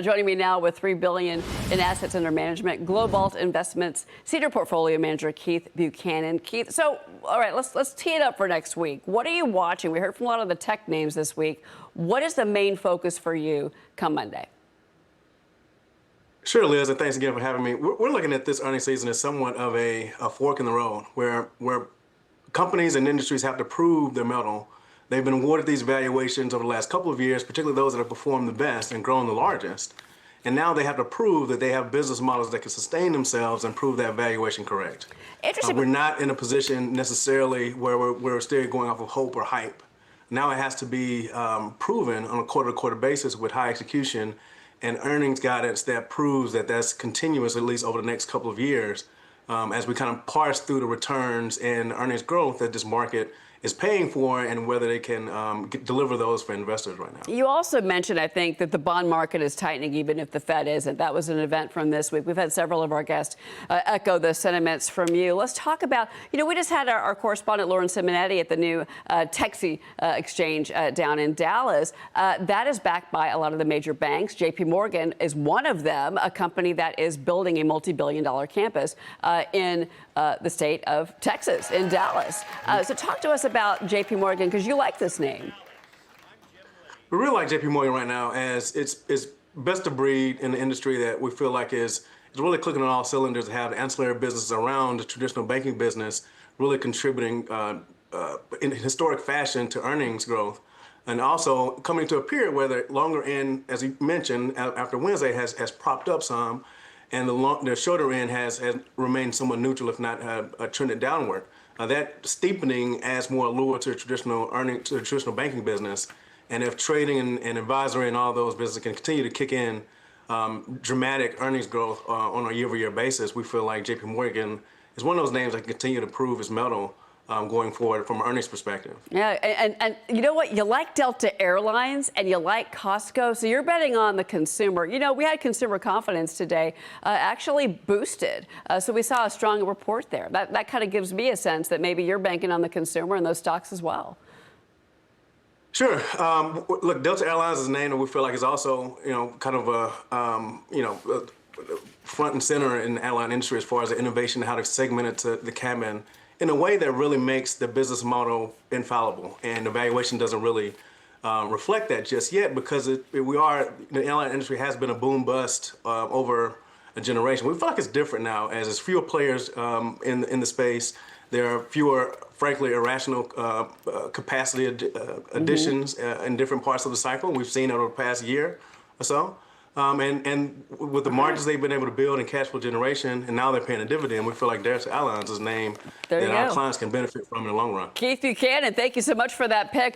Joining me now with $3 billion in assets under management, Globalt Investments Senior Portfolio Manager Keith Buchanan. Keith, so all right, let's tee it up for next week. What are you watching? We heard from a lot of the tech names this week. What is the main focus for you come Monday? Sure, Liz, and thanks again for having me. We're looking at this earnings season as somewhat of a fork in the road, where companies and industries have to prove their mettle. They've been awarded these valuations over the last couple of years, particularly those that have performed the best and grown the largest. And now they have to prove that they have business models that can sustain themselves and prove that valuation correct. Interesting. We're not in a position necessarily where we're still going off of hope or hype. Now it has to be proven on a quarter-to-quarter basis with high execution and earnings guidance that proves that that's continuous, at least over the next couple of years, as we kind of parse through the returns and earnings growth that this market is paying for and whether they can deliver those for investors right now. You also mentioned, I think, that the bond market is tightening even if the Fed isn't. That was an event from this week. We've had several of our guests echo the sentiments from you. Let's talk about, we just had our correspondent Lauren Simonetti at the new Texie exchange down in Dallas. That is backed by a lot of the major banks. JPMorgan is one of them, a company that is building a multi-billion-dollar campus in the state of Texas, in Dallas. So talk to us about JPMorgan, because you like this name. We really like JPMorgan right now, as it's best of breed in the industry that we feel like is really clicking on all cylinders to have ancillary businesses around the traditional banking business, really contributing in historic fashion to earnings growth. And also coming to a period where the longer end, as you mentioned, after Wednesday has propped up some, and the shorter end has remained somewhat neutral, if not trended downward. That steepening adds more allure to the traditional banking business. And if trading and advisory and all those businesses can continue to kick in dramatic earnings growth on a year-over-year basis, we feel like JPMorgan is one of those names that can continue to prove its mettle going forward from an earnings perspective. Yeah, and you know what? You like Delta Airlines and you like Costco, so you're betting on the consumer. We had consumer confidence today actually boosted. So we saw a strong report there. That kind of gives me a sense that maybe you're banking on the consumer and those stocks as well. Sure. Look, Delta Airlines is a name that we feel like is also, kind of a, front and center in the airline industry as far as the innovation and how to segment it to the cabin in a way that really makes the business model infallible. And the valuation doesn't really reflect that just yet, because the airline industry has been a boom bust over a generation. We feel like it's different now, as there's fewer players in the space. There are fewer, frankly, irrational capacity additions in different parts of the cycle. We've seen over the past year or so. And with the margins they've been able to build in cash flow generation, and now they're paying a dividend, we feel like Delta Airlines is a name that our clients can benefit from in the long run. Keith Buchanan, thank you so much for that pick.